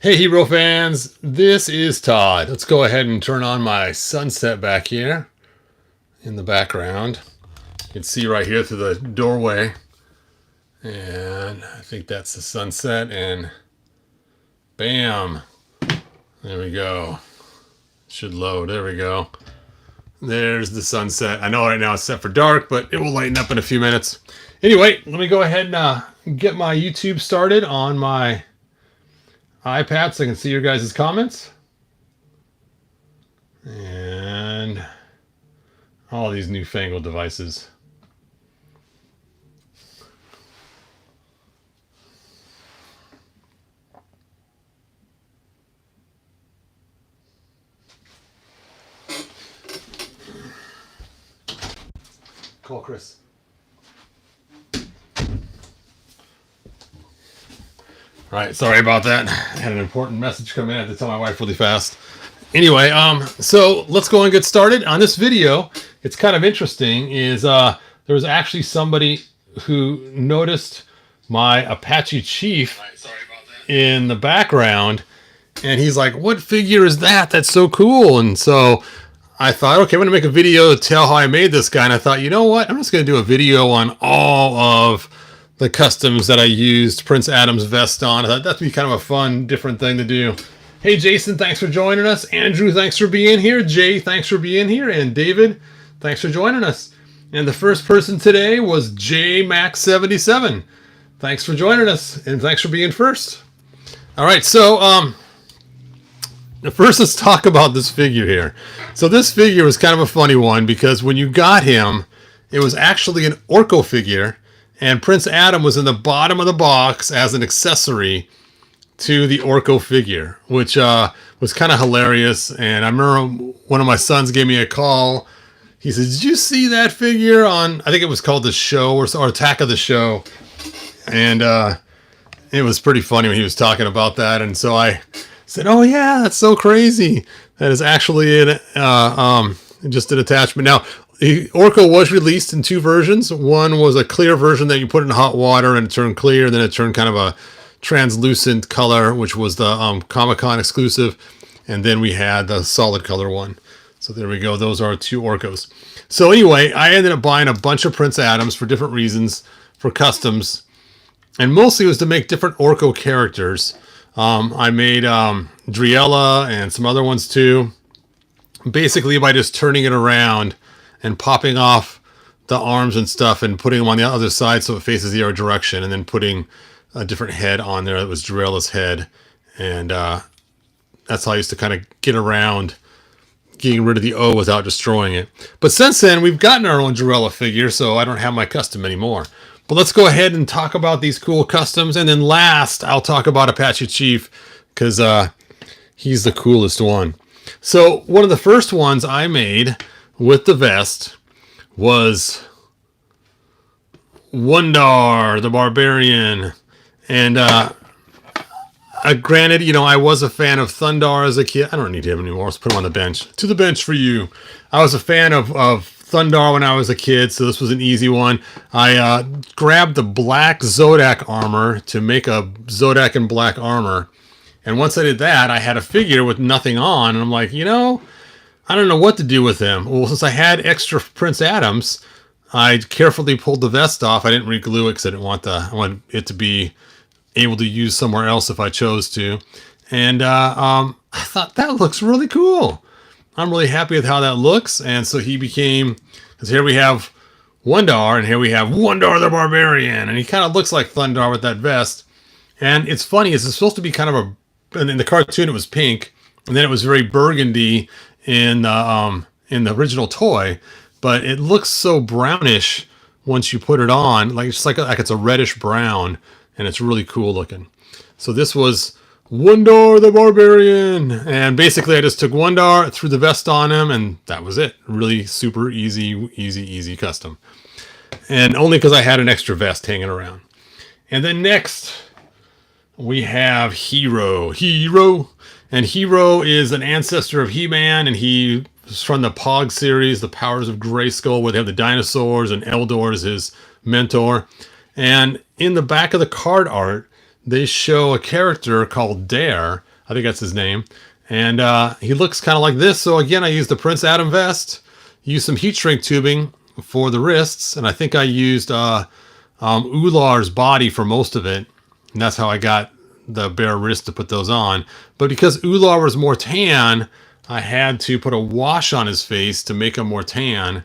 Hey Hero fans, this is Todd. Let's go ahead and turn on my sunset back here in the background. You can see right here through the doorway. And I think that's the sunset, and bam, there we go. Should load, there we go. There's the sunset. I know right now it's set for dark, but it will lighten up in a few minutes. Anyway, let me go ahead and get my YouTube started on my iPad so I can see your guys' comments. And all these newfangled devices. Call Chris. All right, sorry about that. I had an important message come in. I had to tell my wife really fast. Anyway, so let's go and get started. On this video, it's kind of interesting, is there was actually somebody who noticed my Apache Chief in the background, and he's like, what figure is that? That's so cool. And so I thought, okay, I'm going to make a video to tell how I made this guy. And I thought, you know what? I'm just going to do a video on all of the customs that I used Prince Adam's vest on. I thought that'd be kind of a fun, different thing to do. Hey, Jason, thanks for joining us. Andrew, thanks for being here. Jay, thanks for being here. And David, thanks for joining us. And the first person today was JMax77. Thanks for joining us, and thanks for being first. All right, so first let's talk about this figure here. So this figure was kind of a funny one because when you got him, it was actually an Orko figure, and Prince Adam was in the bottom of the box as an accessory to the Orko figure, which was kind of hilarious. And I remember one of my sons gave me a call. He said, did you see that figure on, I think it was called The Show or Attack of the Show? And it was pretty funny when he was talking about that. And so I said, oh yeah, that's so crazy. That is actually just an attachment. Now, Orko was released in two versions. One was a clear version that you put in hot water and it turned clear, and then it turned kind of a translucent color, which was the Comic-Con exclusive. And then we had the solid color one. So there we go. Those are two Orkos. So anyway, I ended up buying a bunch of Prince Adams for different reasons, for customs. And mostly it was to make different Orko characters. I made Driella and some other ones too. Basically by just turning it around and popping off the arms and stuff and putting them on the other side so it faces the other direction, and then putting a different head on there that was Driella's head. And that's how I used to kind of get around getting rid of the O without destroying it. But since then, we've gotten our own Driella figure, so I don't have my custom anymore. But let's go ahead and talk about these cool customs. And then last, I'll talk about Apache Chief, because he's the coolest one. So one of the first ones I made with the vest was Wundar, the Barbarian. And granted, you know, I was a fan of Thundar as a kid. I don't need him anymore. Let's put him on the bench. To the bench for you. I was a fan of Thundar when I was a kid, so this was an easy one. I grabbed the black Zodak armor to make a Zodak in black armor. And once I did that, I had a figure with nothing on. And I'm like, you know, I don't know what to do with him. Well, since I had extra Prince Adams, I carefully pulled the vest off. I didn't re-glue it because I want it to be able to use somewhere else if I chose to. And I thought that looks really cool. I'm really happy with how that looks. And so he became, because here we have Wundar, and here we have Wundar the Barbarian. And he kind of looks like Thundar with that vest. And it's funny, it's supposed to be kind of in the cartoon it was pink, and then it was very burgundy in the original toy. But it looks so brownish once you put it on, like it's like it's a reddish brown, and it's really cool looking. So this was Wundar the Barbarian, and basically I just took Wundar, threw the vest on him, and that was it. Really super easy custom. And only because I had an extra vest hanging around. And then next we have Hero. And Hero is an ancestor of He-Man, and he is from the Pog series, The Powers of Grayskull, where they have the dinosaurs, and Eldor is his mentor. And in the back of the card art, they show a character called Dare. I think that's his name. And he looks kind of like this. So again, I used the Prince Adam vest, used some heat shrink tubing for the wrists, and I think I used Ular's body for most of it. And that's how I got the bare wrist to put those on. But because Ular was more tan, I had to put a wash on his face to make him more tan.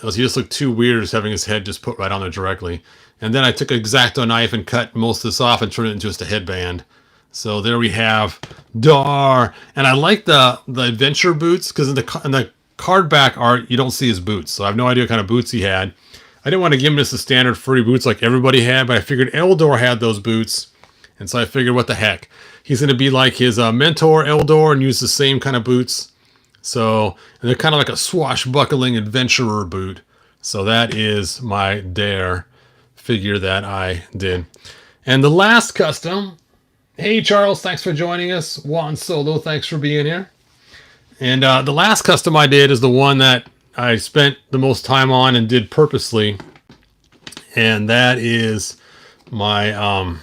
He just looked too weird just having his head just put right on there directly. And then I took an X-Acto knife and cut most of this off and turned it into just a headband. So there we have Dar. And I like the adventure boots because in the card back art, you don't see his boots. So I have no idea what kind of boots he had. I didn't want to give him just the standard furry boots like everybody had, but I figured Eldor had those boots. And so I figured, what the heck? He's going to be like his mentor, Eldor, and use the same kind of boots. So, and they're kind of like a swashbuckling adventurer boot. So that is my Dare figure that I did. And the last custom, hey Charles, thanks for joining us. Juan Solo, thanks for being here. And the last custom I did is the one that I spent the most time on and did purposely. And that is my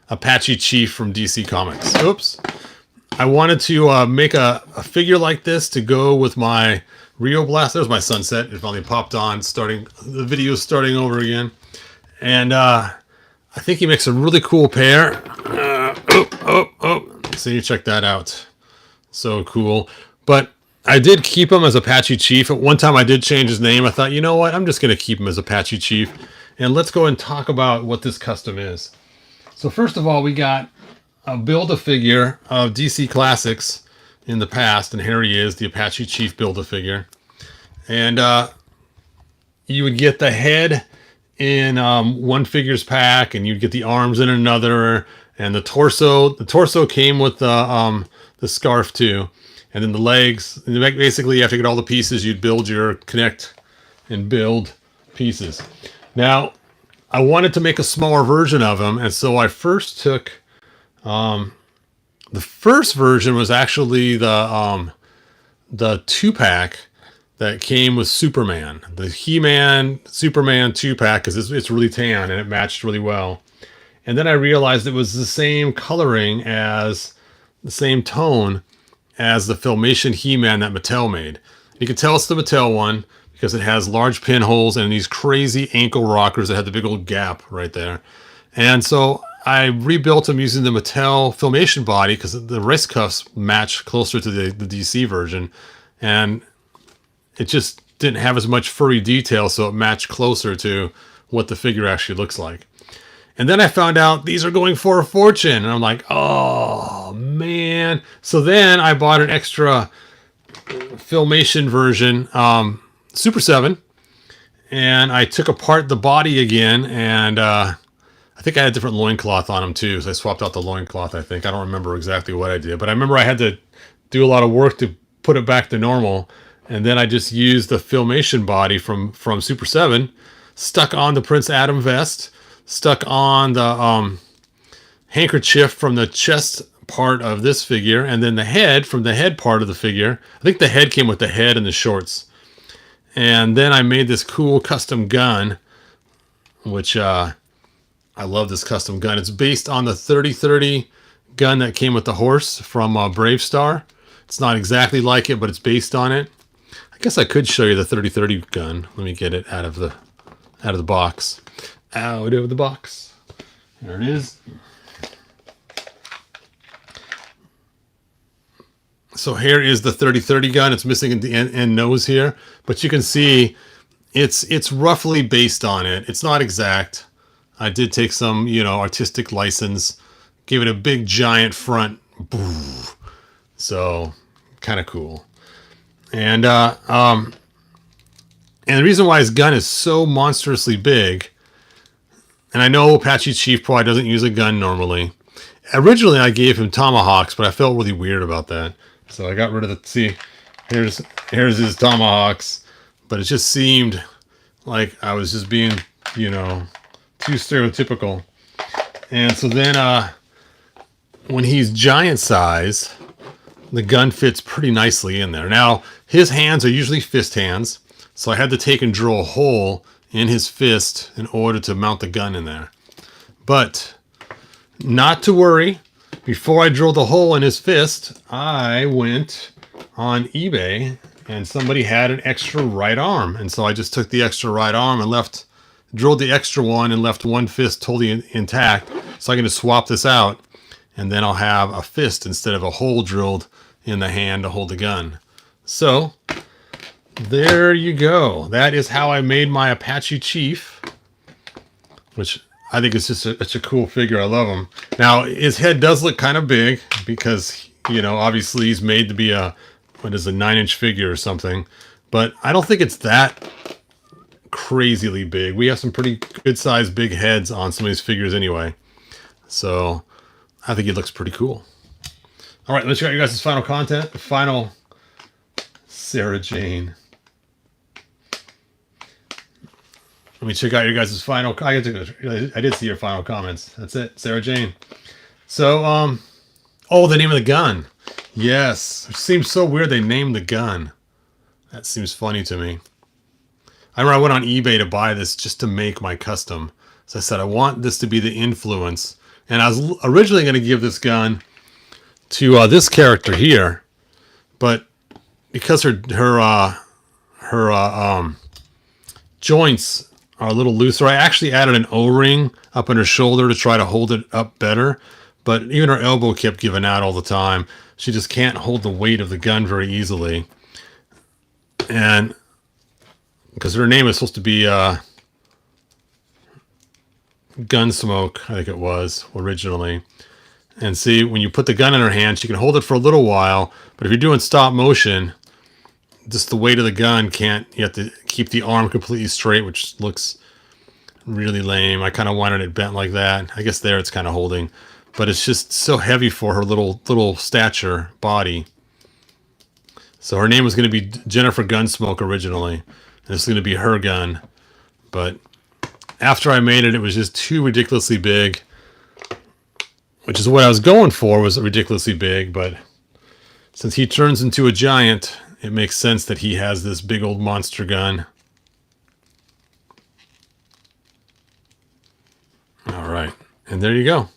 Apache Chief from DC Comics. Oops. I wanted to make a figure like this to go with my Rio Blast. There's my sunset. It finally popped on. The video is starting over again. And I think he makes a really cool pair. See, check that out. So cool. But I did keep him as Apache Chief. At one time I did change his name. I thought, you know what? I'm just going to keep him as Apache Chief. And let's go and talk about what this custom is. So first of all, we got a Build-A-Figure of DC Classics in the past, and here he is, the Apache Chief Build-A-Figure. And you would get the head in one figure's pack, and you'd get the arms in another, and the torso. The torso came with the scarf too, and then the legs. And basically, you have to get all the pieces. You'd build your connect and build pieces. Now, I wanted to make a smaller version of him, and so I first took the first version was actually the 2-pack that came with Superman, the He-Man Superman 2-pack, because it's really tan and it matched really well. And then I realized it was the same coloring as the same tone as the Filmation He-Man that Mattel made. You can tell it's the Mattel one because it has large pinholes and these crazy ankle rockers that had the big old gap right there. And so I rebuilt them using the Mattel Filmation body because the wrist cuffs match closer to the DC version. And it just didn't have as much furry detail, so it matched closer to what the figure actually looks like. And then I found out these are going for a fortune. And I'm like, oh, man. So then I bought an extra Filmation version, Super 7. And I took apart the body again. And I think I had a different loincloth on them too. So I swapped out the loincloth, I think. I don't remember exactly what I did. But I remember I had to do a lot of work to put it back to normal. And then I just used the Filmation body from Super 7, stuck on the Prince Adam vest, stuck on the handkerchief from the chest part of this figure, and then the head from the head part of the figure. I think the head came with the head and the shorts. And then I made this cool custom gun, which I love this custom gun. It's based on the 3030 gun that came with the horse from Brave Star. It's not exactly like it, but it's based on it. I guess I could show you the 3030 gun. Let me get it out of the box. Out of the box. There it is. So here is the 3030 gun. It's missing the end nose here, but you can see it's roughly based on it. It's not exact. I did take some, artistic license. Gave it a big giant front. So kind of cool. And the reason why his gun is so monstrously big, and I know Apache Chief probably doesn't use a gun normally. Originally, I gave him tomahawks, but I felt really weird about that. So I got rid of here's his tomahawks, but it just seemed like I was just being, too stereotypical. And so then when he's giant size, the gun fits pretty nicely in there. Now, his hands are usually fist hands, so I had to take and drill a hole in his fist in order to mount the gun in there. But not to worry. Before I drilled a hole in his fist, I went on eBay and somebody had an extra right arm. And so I just took the extra right arm and drilled the extra one and left one fist totally intact. So I'm going to swap this out and then I'll have a fist instead of a hole drilled in the hand to hold the gun. So there you go. That is how I made my Apache Chief, which I think it's just it's a cool figure. I love him. Now, his head does look kind of big because, you know, obviously he's made to be a 9-inch figure or something. But I don't think it's that crazily big. We have some pretty good-sized big heads on some of these figures anyway. So I think he looks pretty cool. All right, let's check out you guys' final content. Final Sarah Jane. Let me check out your guys' final. I did see your final comments. That's it, Sarah Jane. So, oh, the name of the gun. Yes, it seems so weird they named the gun. That seems funny to me. I remember I went on eBay to buy this just to make my custom. So I said I want this to be the influence, and I was originally going to give this gun to this character here, but because her joints are a little looser, I actually added an O-ring up on her shoulder to try to hold it up better. But even her elbow kept giving out all the time. She just can't hold the weight of the gun very easily. And because her name is supposed to be Gunsmoke, I think it was originally. And see, when you put the gun in her hand, she can hold it for a little while. But if you're doing stop motion, just the weight of the gun you have to keep the arm completely straight, which looks really lame. I kind of wanted it bent like that. I guess there it's kind of holding, but it's just so heavy for her little stature body. So her name was going to be Jennifer Gunsmoke originally, and this is going to be her gun. But after I made it, it was just too ridiculously big, which is what I was going for, was ridiculously big. But since he turns into a giant, it makes sense that he has this big old monster gun. All right, and there you go.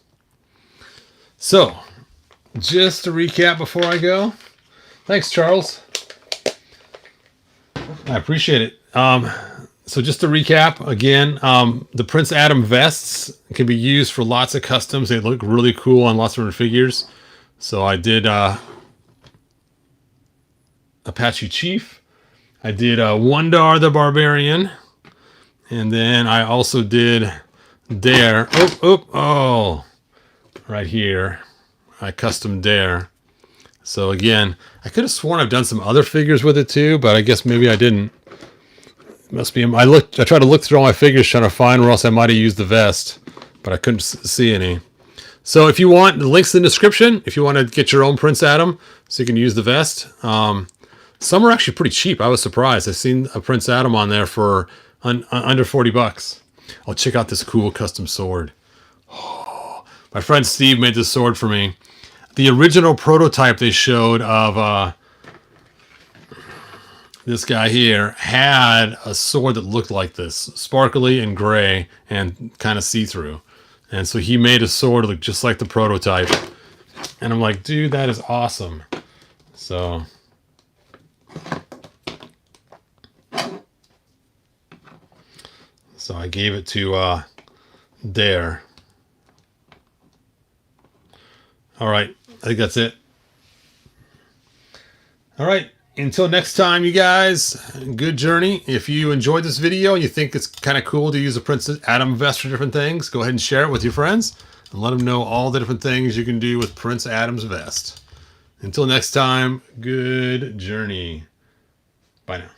So, just to recap before I go. Thanks, Charles. I appreciate it. So just to recap again, the Prince Adam vests can be used for lots of customs. They look really cool on lots of different figures. So I did Apache Chief. I did Wondar the Barbarian. And then I also did Dare. Oh, right here. I custom Dare. So again, I could have sworn I've done some other figures with it too, but I guess maybe I didn't. It must be. I tried to look through all my figures trying to find where else I might have used the vest, but I couldn't see any. So if you want, the link's in the description. If you want to get your own Prince Adam, so you can use the vest. Some are actually pretty cheap. I was surprised. I've seen a Prince Adam on there for under 40 bucks. Oh, check out this cool custom sword. Oh, my friend Steve made this sword for me. The original prototype they showed of this guy here had a sword that looked like this, sparkly and gray and kind of see-through. And so he made a sword that looked just like the prototype. And I'm like, dude, that is awesome. So I gave it to Dare. All right, I think that's it. All right, until next time, you guys, good journey. If you enjoyed this video and you think it's kind of cool to use a Prince Adam vest for different things, go ahead and share it with your friends and let them know all the different things you can do with Prince Adam's vest. Until next time, good journey. Bye now.